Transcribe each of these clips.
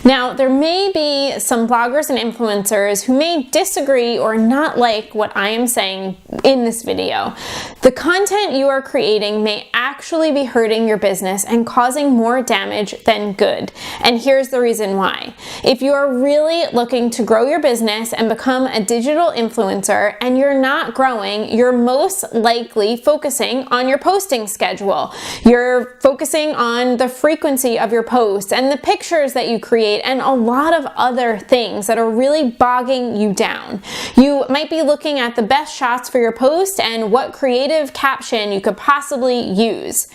Now, there may be some bloggers and influencers who may disagree or not like what I am saying in this video. The content you are creating may actually be hurting your business and causing more damage than good. And here's the reason why. If you are really looking to grow your business and become a digital influencer and you're not growing, you're most likely focusing on your posting schedule. You're focusing on the frequency of your posts and the pictures that you create and a lot of other things that are really bogging you down. You might be looking at the best shots for your post and what creative caption you could possibly use.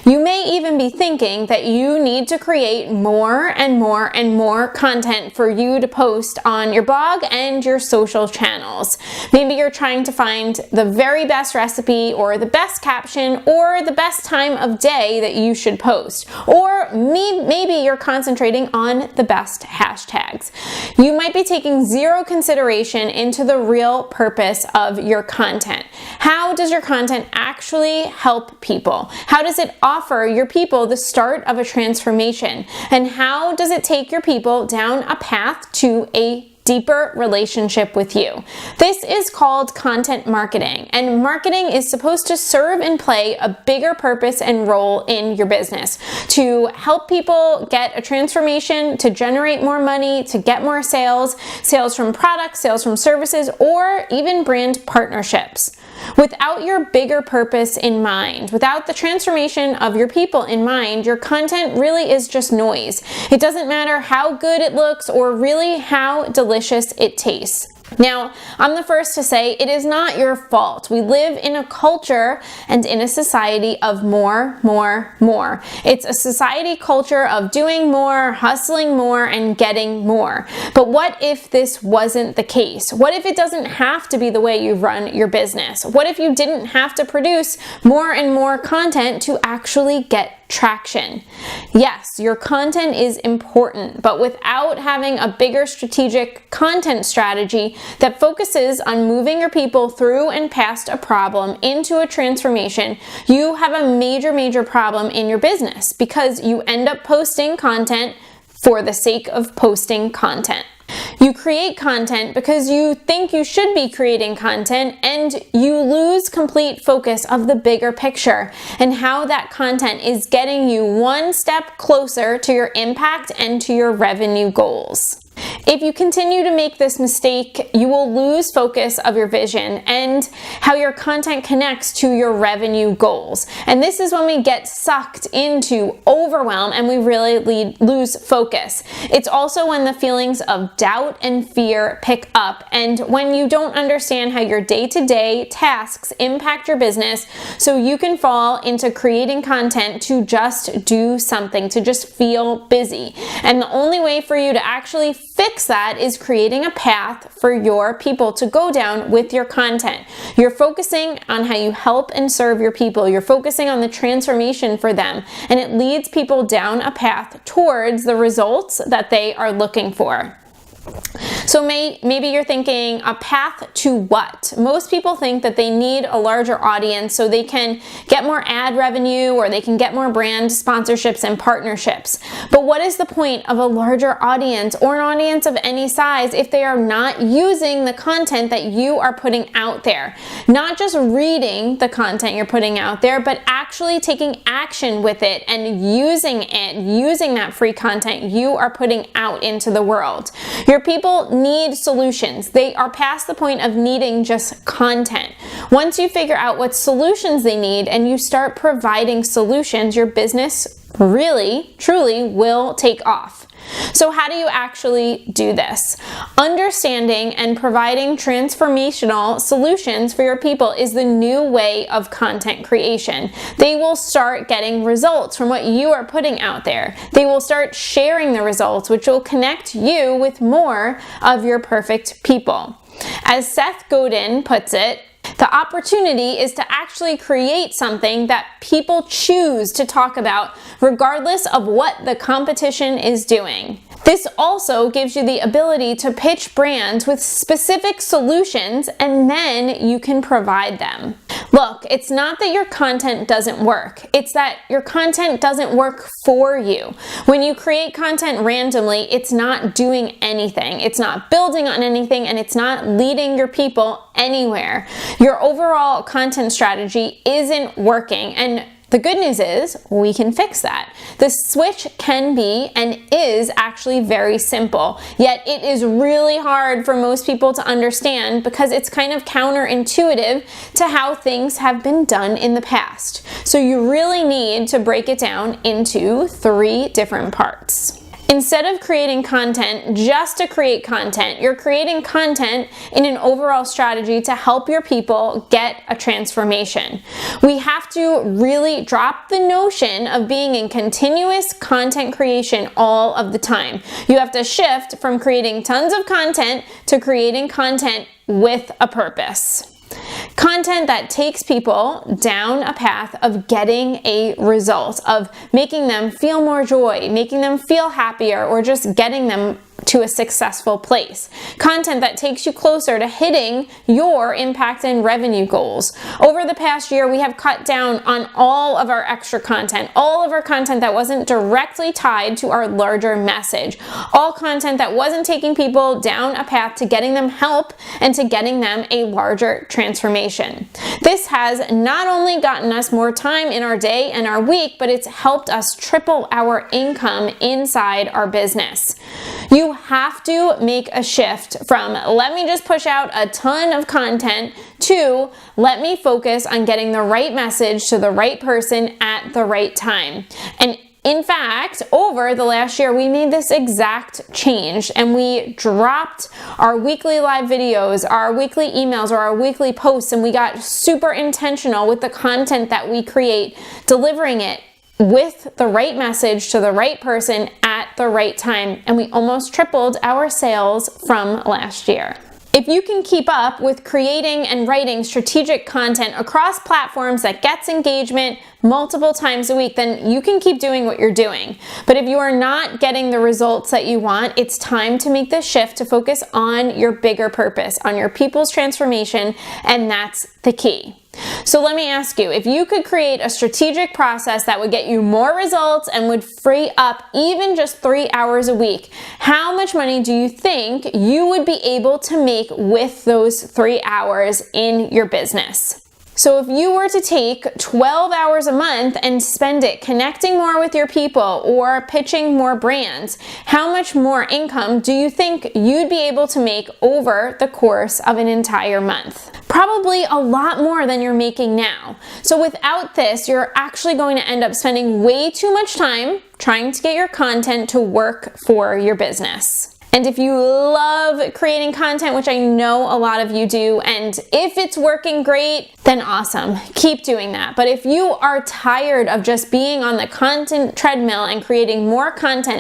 You may even be thinking that you need to create more and more and more content for you to post on your blog and your social channels. Maybe you're trying to find the very best recipe or the best caption or the best time of day that you should post. Or maybe you're concentrating on the best hashtags. You might be taking zero consideration into the real purpose of your content. How does your content actually help people? How does it offer your people the start of a transformation? And how does it take your people down a path to a deeper relationship with you? This is called content marketing, and marketing is supposed to serve and play a bigger purpose and role in your business to help people get a transformation, to generate more money, to get more sales, sales from products, sales from services, or even brand partnerships. Without your bigger purpose in mind, without the transformation of your people in mind, your content really is just noise. It doesn't matter how good it looks or really how delicious it tastes. Now, I'm the first to say it is not your fault. We live in a culture and in a society of more, more, more. It's a society culture of doing more, hustling more, and getting more. But what if this wasn't the case? What if it doesn't have to be the way you run your business? What if you didn't have to produce more and more content to actually get traction? Yes, your content is important, but without having a bigger strategic content strategy that focuses on moving your people through and past a problem into a transformation, you have a major problem in your business because you end up posting content for the sake of posting content. You create content because you think you should be creating content, and you lose complete focus of the bigger picture and how that content is getting you one step closer to your impact and to your revenue goals. If you continue to make this mistake, you will lose focus of your vision and how your content connects to your revenue goals. And this is when we get sucked into overwhelm and we really lose focus. It's also when the feelings of doubt and fear pick up, and when you don't understand how your day-to-day tasks impact your business, so you can fall into creating content to just do something, to just feel busy. And the only way for you to actually fix that is creating a path for your people to go down with your content. You're focusing on how you help and serve your people. You're focusing on the transformation for them, and it leads people down a path towards the results that they are looking for. So maybe you're thinking, a path to what? Most people think that they need a larger audience so they can get more ad revenue or they can get more brand sponsorships and partnerships. But what is the point of a larger audience or an audience of any size if they are not using the content that you are putting out there? Not just reading the content you're putting out there, but actually taking action with it and using that free content you are putting out into the world. Your people need solutions. They are past the point of needing just content. Once you figure out what solutions they need and you start providing solutions, your business really, truly will take off. So how do you actually do this? Understanding and providing transformational solutions for your people is the new way of content creation. They will start getting results from what you are putting out there. They will start sharing the results, which will connect you with more of your perfect people. As Seth Godin puts it, the opportunity is to actually create something that people choose to talk about regardless of what the competition is doing. This also gives you the ability to pitch brands with specific solutions, and then you can provide them. Look, it's not that your content doesn't work. It's that your content doesn't work for you. When you create content randomly, it's not doing anything. It's not building on anything, and it's not leading your people anywhere. Your overall content strategy isn't working, and the good news is we can fix that. The switch can be and is actually very simple, yet it is really hard for most people to understand because it's kind of counterintuitive to how things have been done in the past. So you really need to break it down into 3 different parts. Instead of creating content just to create content, you're creating content in an overall strategy to help your people get a transformation. We have to really drop the notion of being in continuous content creation all of the time. You have to shift from creating tons of content to creating content with a purpose. Content that takes people down a path of getting a result, of making them feel more joy, making them feel happier, or just getting them to a successful place. Content that takes you closer to hitting your impact and revenue goals. Over the past year, we have cut down on all of our extra content, all of our content that wasn't directly tied to our larger message, all content that wasn't taking people down a path to getting them help and to getting them a larger transformation. This has not only gotten us more time in our day and our week, but it's helped us triple our income inside our business. You have to make a shift from let me just push out a ton of content to let me focus on getting the right message to the right person at the right time. And in fact, over the last year, we made this exact change and we dropped our weekly live videos, our weekly emails, or our weekly posts, and we got super intentional with the content that we create, delivering it with the right message to the right person at the right time, and we almost tripled our sales from last year. If you can keep up with creating and writing strategic content across platforms that gets engagement multiple times a week, then you can keep doing what you're doing. But if you are not getting the results that you want, it's time to make the shift to focus on your bigger purpose, on your people's transformation, and that's the key. So let me ask you, if you could create a strategic process that would get you more results and would free up even just 3 hours a week, how much money do you think you would be able to make with those 3 hours in your business? So if you were to take 12 hours a month and spend it connecting more with your people or pitching more brands, how much more income do you think you'd be able to make over the course of an entire month? Probably a lot more than you're making now. So without this, you're actually going to end up spending way too much time trying to get your content to work for your business. And if you love creating content, which I know a lot of you do, and if it's working great, then awesome. Keep doing that. But if you are tired of just being on the content treadmill and creating more content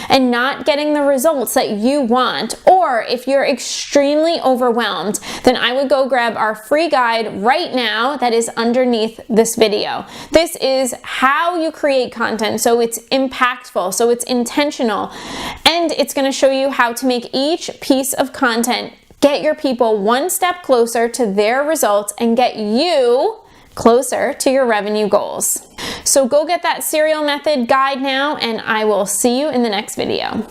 and not getting the results that you want, or if you're extremely overwhelmed, then I would go grab our free guide right now that is underneath this video. This is how you create content so it's impactful, so it's intentional, and it's going to show you how to make each piece of content get your people one step closer to their results and get you closer to your revenue goals. So go get that serial method guide now, and I will see you in the next video.